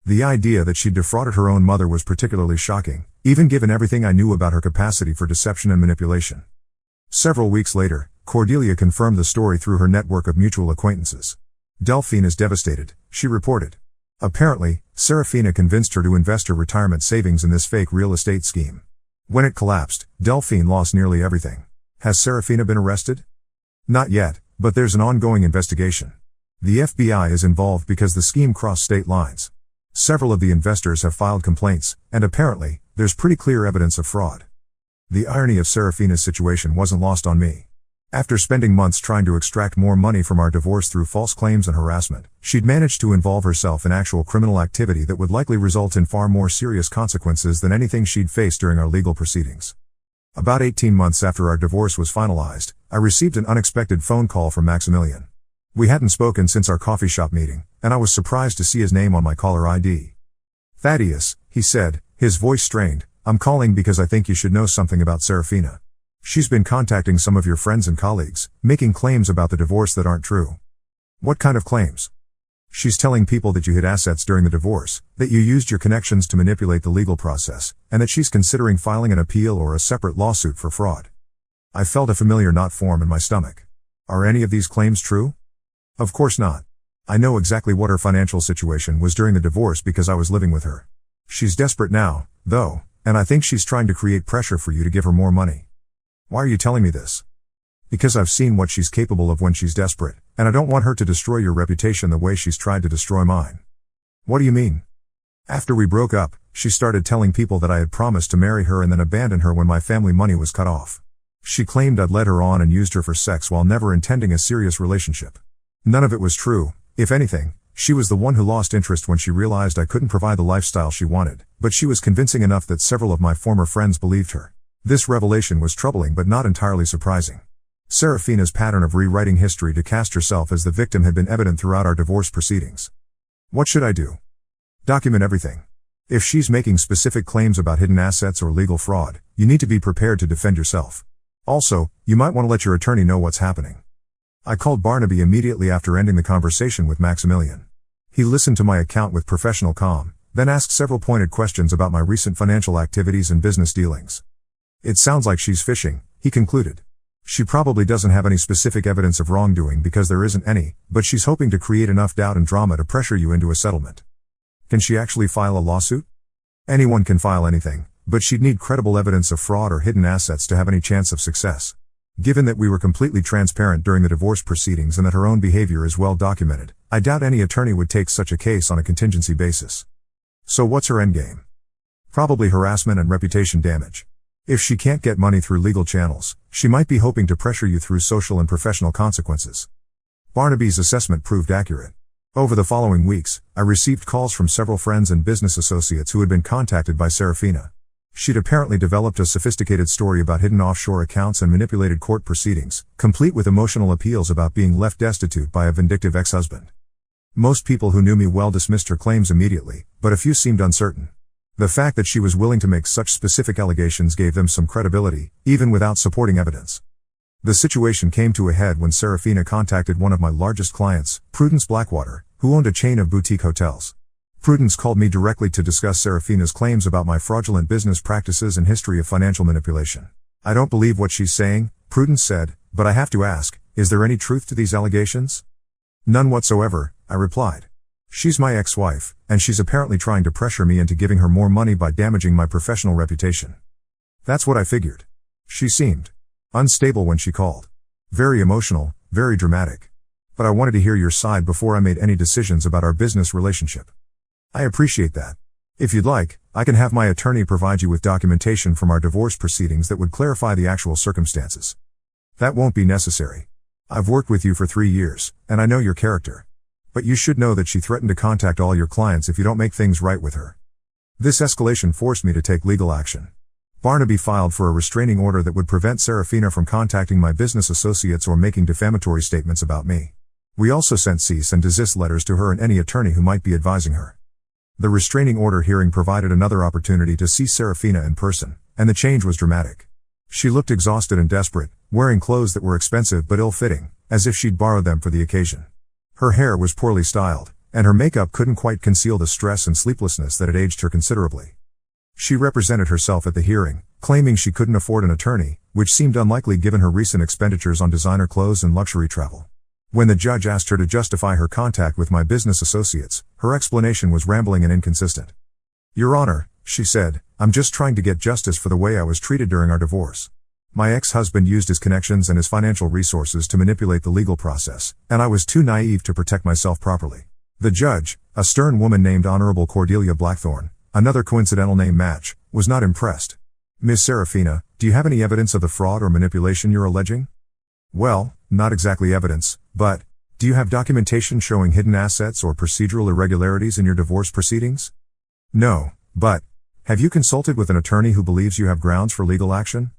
The idea that she'd defrauded her own mother was particularly shocking, even given everything I knew about her capacity for deception and manipulation. Several weeks later, Cordelia confirmed the story through her network of mutual acquaintances. "Delphine is devastated," she reported. Apparently, Serafina convinced her to invest her retirement savings in this fake real estate scheme. When it collapsed, Delphine lost nearly everything. Has Serafina been arrested? Not yet, but there's an ongoing investigation. The FBI is involved because the scheme crossed state lines. Several of the investors have filed complaints, and apparently, there's pretty clear evidence of fraud. The irony of Serafina's situation wasn't lost on me. After spending months trying to extract more money from our divorce through false claims and harassment, she'd managed to involve herself in actual criminal activity that would likely result in far more serious consequences than anything she'd faced during our legal proceedings. About 18 months after our divorce was finalized, I received an unexpected phone call from Maximilian. We hadn't spoken since our coffee shop meeting, and I was surprised to see his name on my caller ID. "Thaddeus," he said, his voice strained, "I'm calling because I think you should know something about Serafina. She's been contacting some of your friends and colleagues, making claims about the divorce that aren't true." "What kind of claims?" "She's telling people that you hid assets during the divorce, that you used your connections to manipulate the legal process, and that she's considering filing an appeal or a separate lawsuit for fraud." I felt a familiar knot form in my stomach. Are any of these claims true? Of course not. I know exactly what her financial situation was during the divorce because I was living with her. She's desperate now, though, and I think she's trying to create pressure for you to give her more money. Why are you telling me this? Because I've seen what she's capable of when she's desperate, and I don't want her to destroy your reputation the way she's tried to destroy mine. What do you mean? After we broke up, she started telling people that I had promised to marry her and then abandon her when my family money was cut off. She claimed I'd led her on and used her for sex while never intending a serious relationship. None of it was true. If anything, she was the one who lost interest when she realized I couldn't provide the lifestyle she wanted, but she was convincing enough that several of my former friends believed her. This revelation was troubling but not entirely surprising. Serafina's pattern of rewriting history to cast herself as the victim had been evident throughout our divorce proceedings. What should I do? Document everything. If she's making specific claims about hidden assets or legal fraud, you need to be prepared to defend yourself. Also, you might want to let your attorney know what's happening. I called Barnaby immediately after ending the conversation with Maximilian. He listened to my account with professional calm, then asked several pointed questions about my recent financial activities and business dealings. "It sounds like she's fishing," he concluded. "She probably doesn't have any specific evidence of wrongdoing because there isn't any, but she's hoping to create enough doubt and drama to pressure you into a settlement." "Can she actually file a lawsuit?" "Anyone can file anything, but she'd need credible evidence of fraud or hidden assets to have any chance of success. Given that we were completely transparent during the divorce proceedings and that her own behavior is well documented, I doubt any attorney would take such a case on a contingency basis." "So what's her endgame?" "Probably harassment and reputation damage. If she can't get money through legal channels, she might be hoping to pressure you through social and professional consequences." Barnaby's assessment proved accurate. Over the following weeks, I received calls from several friends and business associates who had been contacted by Serafina. She'd apparently developed a sophisticated story about hidden offshore accounts and manipulated court proceedings, complete with emotional appeals about being left destitute by a vindictive ex-husband. Most people who knew me well dismissed her claims immediately, but a few seemed uncertain. The fact that she was willing to make such specific allegations gave them some credibility, even without supporting evidence. The situation came to a head when Serafina contacted one of my largest clients, Prudence Blackwater, who owned a chain of boutique hotels. Prudence called me directly to discuss Serafina's claims about my fraudulent business practices and history of financial manipulation. "I don't believe what she's saying," Prudence said, "but I have to ask, is there any truth to these allegations?" "None whatsoever," I replied. "She's my ex-wife, and she's apparently trying to pressure me into giving her more money by damaging my professional reputation." That's what I figured. She seemed unstable when she called. Very emotional, very dramatic. But I wanted to hear your side before I made any decisions about our business relationship. "I appreciate that. If you'd like, I can have my attorney provide you with documentation from our divorce proceedings that would clarify the actual circumstances." "That won't be necessary. I've worked with you for 3 years, and I know your character. But you should know that she threatened to contact all your clients if you don't make things right with her." This escalation forced me to take legal action. Barnaby filed for a restraining order that would prevent Serafina from contacting my business associates or making defamatory statements about me. We also sent cease and desist letters to her and any attorney who might be advising her. The restraining order hearing provided another opportunity to see Serafina in person, and the change was dramatic. She looked exhausted and desperate, wearing clothes that were expensive but ill-fitting, as if she'd borrowed them for the occasion. Her hair was poorly styled, and her makeup couldn't quite conceal the stress and sleeplessness that had aged her considerably. She represented herself at the hearing, claiming she couldn't afford an attorney, which seemed unlikely given her recent expenditures on designer clothes and luxury travel. When the judge asked her to justify her contact with my business associates, her explanation was rambling and inconsistent. "Your Honor," she said, "I'm just trying to get justice for the way I was treated during our divorce. My ex-husband used his connections and his financial resources to manipulate the legal process, and I was too naive to protect myself properly." The judge, a stern woman named Honorable Cordelia Blackthorne, another coincidental name match, was not impressed. "Ms. Serafina, do you have any evidence of the fraud or manipulation you're alleging?" "Well, not exactly evidence, but do you have documentation showing hidden assets or procedural irregularities in your divorce proceedings?" "No, but have you consulted with an attorney who believes you have grounds for legal action?"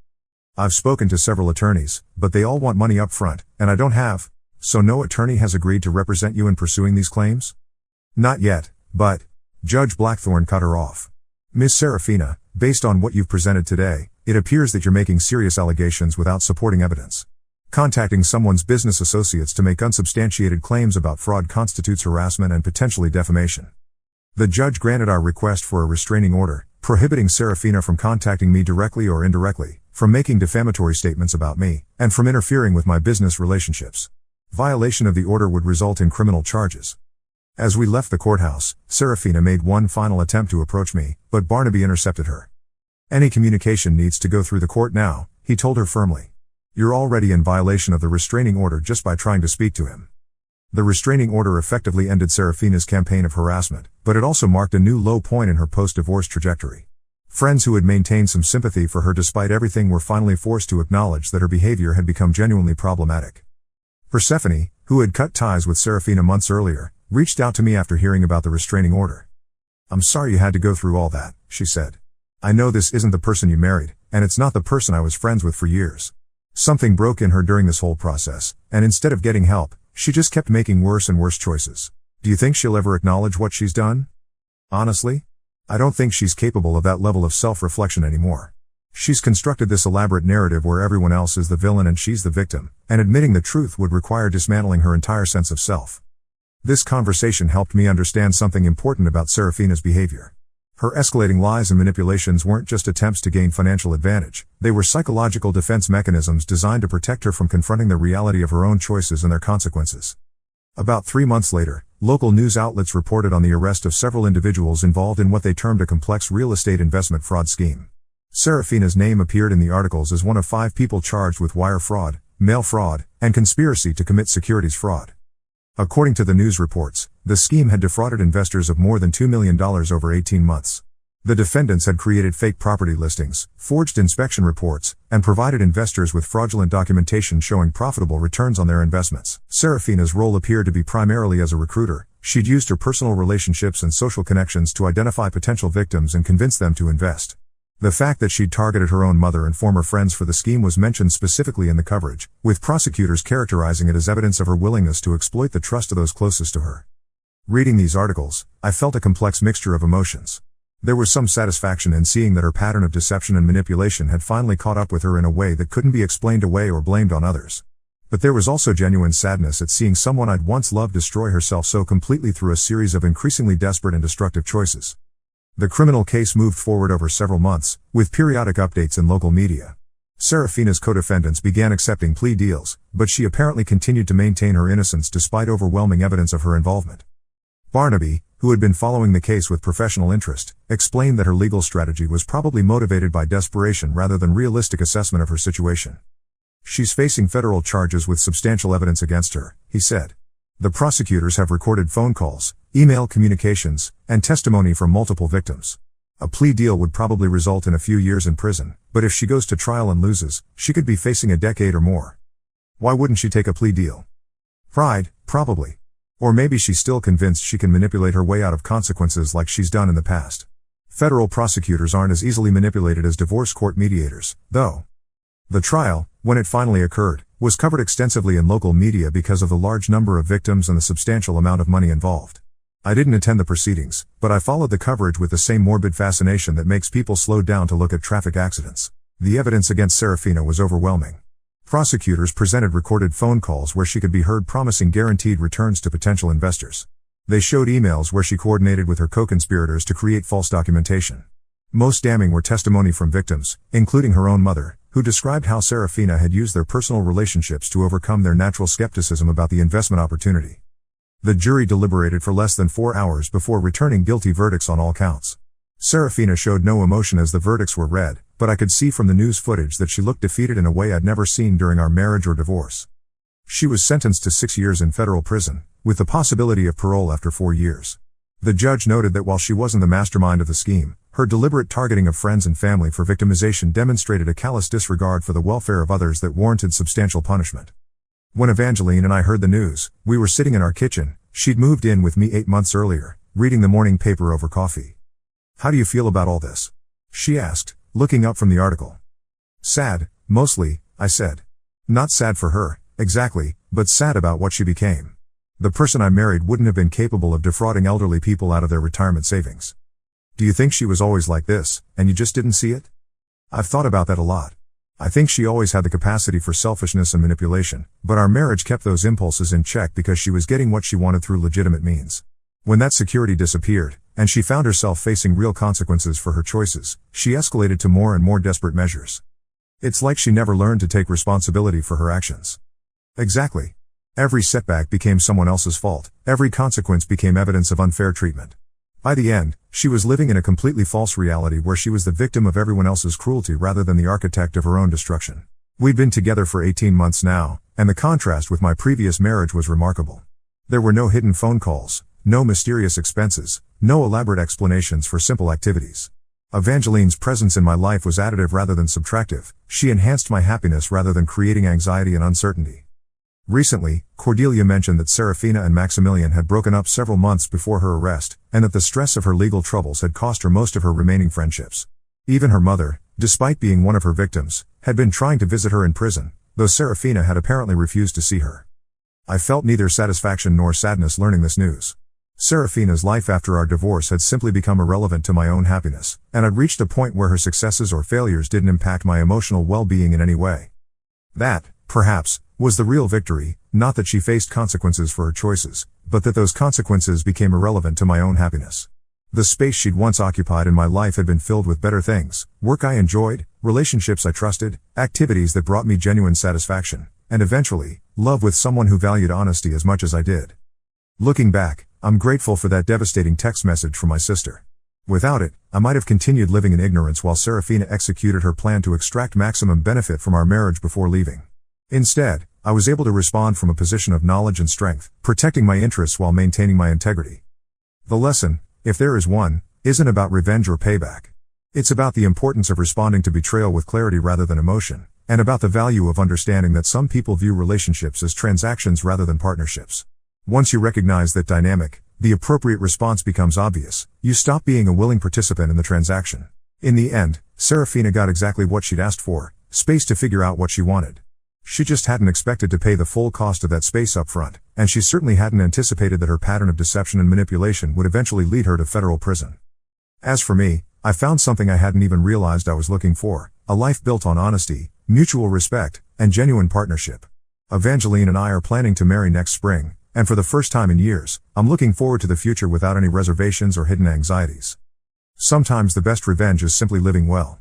"I've spoken to several attorneys, but they all want money up front, and I don't have, so no attorney has agreed to represent you in pursuing these claims?" "Not yet, but..." Judge Blackthorne cut her off. "Ms. Serafina, based on what you've presented today, it appears that you're making serious allegations without supporting evidence. Contacting someone's business associates to make unsubstantiated claims about fraud constitutes harassment and potentially defamation." The judge granted our request for a restraining order, prohibiting Serafina from contacting me directly or indirectly, from making defamatory statements about me, and from interfering with my business relationships. Violation of the order would result in criminal charges. As we left the courthouse, Serafina made one final attempt to approach me, but Barnaby intercepted her. "Any communication needs to go through the court now," he told her firmly. "You're already in violation of the restraining order just by trying to speak to him." The restraining order effectively ended Serafina's campaign of harassment, but it also marked a new low point in her post-divorce trajectory. Friends who had maintained some sympathy for her despite everything were finally forced to acknowledge that her behavior had become genuinely problematic. Persephone, who had cut ties with Serafina months earlier, reached out to me after hearing about the restraining order. "I'm sorry you had to go through all that," she said. "I know this isn't the person you married, and it's not the person I was friends with for years. Something broke in her during this whole process, and instead of getting help, she just kept making worse and worse choices. Do you think she'll ever acknowledge what she's done? Honestly, I don't think she's capable of that level of self-reflection anymore. She's constructed this elaborate narrative where everyone else is the villain and she's the victim, and admitting the truth would require dismantling her entire sense of self." This conversation helped me understand something important about Serafina's behavior. Her escalating lies and manipulations weren't just attempts to gain financial advantage, they were psychological defense mechanisms designed to protect her from confronting the reality of her own choices and their consequences. About 3 months later, local news outlets reported on the arrest of several individuals involved in what they termed a complex real estate investment fraud scheme. Serafina's name appeared in the articles as one of 5 people charged with wire fraud, mail fraud, and conspiracy to commit securities fraud. According to the news reports, the scheme had defrauded investors of more than $2 million over 18 months. The defendants had created fake property listings, forged inspection reports, and provided investors with fraudulent documentation showing profitable returns on their investments. Serafina's role appeared to be primarily as a recruiter. She'd used her personal relationships and social connections to identify potential victims and convince them to invest. The fact that she'd targeted her own mother and former friends for the scheme was mentioned specifically in the coverage, with prosecutors characterizing it as evidence of her willingness to exploit the trust of those closest to her. Reading these articles, I felt a complex mixture of emotions. There was some satisfaction in seeing that her pattern of deception and manipulation had finally caught up with her in a way that couldn't be explained away or blamed on others. But there was also genuine sadness at seeing someone I'd once loved destroy herself so completely through a series of increasingly desperate and destructive choices. The criminal case moved forward over several months, with periodic updates in local media. Serafina's co-defendants began accepting plea deals, but she apparently continued to maintain her innocence despite overwhelming evidence of her involvement. Barnaby, who had been following the case with professional interest, explained that her legal strategy was probably motivated by desperation rather than realistic assessment of her situation. "She's facing federal charges with substantial evidence against her," he said. "The prosecutors have recorded phone calls, email communications, and testimony from multiple victims. A plea deal would probably result in a few years in prison, but if she goes to trial and loses, she could be facing a decade or more. Why wouldn't she take a plea deal? Pride, probably. Or maybe she's still convinced she can manipulate her way out of consequences like she's done in the past. Federal prosecutors aren't as easily manipulated as divorce court mediators, though." The trial, when it finally occurred, was covered extensively in local media because of the large number of victims and the substantial amount of money involved. I didn't attend the proceedings, but I followed the coverage with the same morbid fascination that makes people slow down to look at traffic accidents. The evidence against Serafina was overwhelming. Prosecutors presented recorded phone calls where she could be heard promising guaranteed returns to potential investors. They showed emails where she coordinated with her co-conspirators to create false documentation. Most damning were testimony from victims, including her own mother, who described how Serafina had used their personal relationships to overcome their natural skepticism about the investment opportunity. The jury deliberated for less than 4 hours before returning guilty verdicts on all counts. Serafina showed no emotion as the verdicts were read, but I could see from the news footage that she looked defeated in a way I'd never seen during our marriage or divorce. She was sentenced to 6 years in federal prison, with the possibility of parole after 4 years. The judge noted that while she wasn't the mastermind of the scheme, her deliberate targeting of friends and family for victimization demonstrated a callous disregard for the welfare of others that warranted substantial punishment. When Evangeline and I heard the news, we were sitting in our kitchen. She'd moved in with me 8 months earlier, reading the morning paper over coffee. "How do you feel about all this?" she asked, looking up from the article. "Sad, mostly," I said. "Not sad for her, exactly, but sad about what she became. The person I married wouldn't have been capable of defrauding elderly people out of their retirement savings. Do you think she was always like this, and you just didn't see it? I've thought about that a lot. I think she always had the capacity for selfishness and manipulation, but our marriage kept those impulses in check because she was getting what she wanted through legitimate means. When that security disappeared, and she found herself facing real consequences for her choices, she escalated to more and more desperate measures. It's like she never learned to take responsibility for her actions." Exactly. Every setback became someone else's fault, every consequence became evidence of unfair treatment. By the end, she was living in a completely false reality where she was the victim of everyone else's cruelty rather than the architect of her own destruction. We'd been together for 18 months now, and the contrast with my previous marriage was remarkable. There were no hidden phone calls, no mysterious expenses, no elaborate explanations for simple activities. Evangeline's presence in my life was additive rather than subtractive. She enhanced my happiness rather than creating anxiety and uncertainty. Recently, Cordelia mentioned that Serafina and Maximilian had broken up several months before her arrest, and that the stress of her legal troubles had cost her most of her remaining friendships. Even her mother, despite being one of her victims, had been trying to visit her in prison, though Serafina had apparently refused to see her. I felt neither satisfaction nor sadness learning this news. Serafina's life after our divorce had simply become irrelevant to my own happiness, and I'd reached a point where her successes or failures didn't impact my emotional well-being in any way. That, perhaps, was the real victory, not that she faced consequences for her choices, but that those consequences became irrelevant to my own happiness. The space she'd once occupied in my life had been filled with better things, work I enjoyed, relationships I trusted, activities that brought me genuine satisfaction, and eventually, love with someone who valued honesty as much as I did. Looking back, I'm grateful for that devastating text message from my sister. Without it, I might have continued living in ignorance while Serafina executed her plan to extract maximum benefit from our marriage before leaving. Instead, I was able to respond from a position of knowledge and strength, protecting my interests while maintaining my integrity. The lesson, if there is one, isn't about revenge or payback. It's about the importance of responding to betrayal with clarity rather than emotion, and about the value of understanding that some people view relationships as transactions rather than partnerships. Once you recognize that dynamic, the appropriate response becomes obvious. You stop being a willing participant in the transaction. In the end, Serafina got exactly what she'd asked for, space to figure out what she wanted. She just hadn't expected to pay the full cost of that space up front, and she certainly hadn't anticipated that her pattern of deception and manipulation would eventually lead her to federal prison. As for me, I found something I hadn't even realized I was looking for, a life built on honesty, mutual respect, and genuine partnership. Evangeline and I are planning to marry next spring, and for the first time in years, I'm looking forward to the future without any reservations or hidden anxieties. Sometimes the best revenge is simply living well.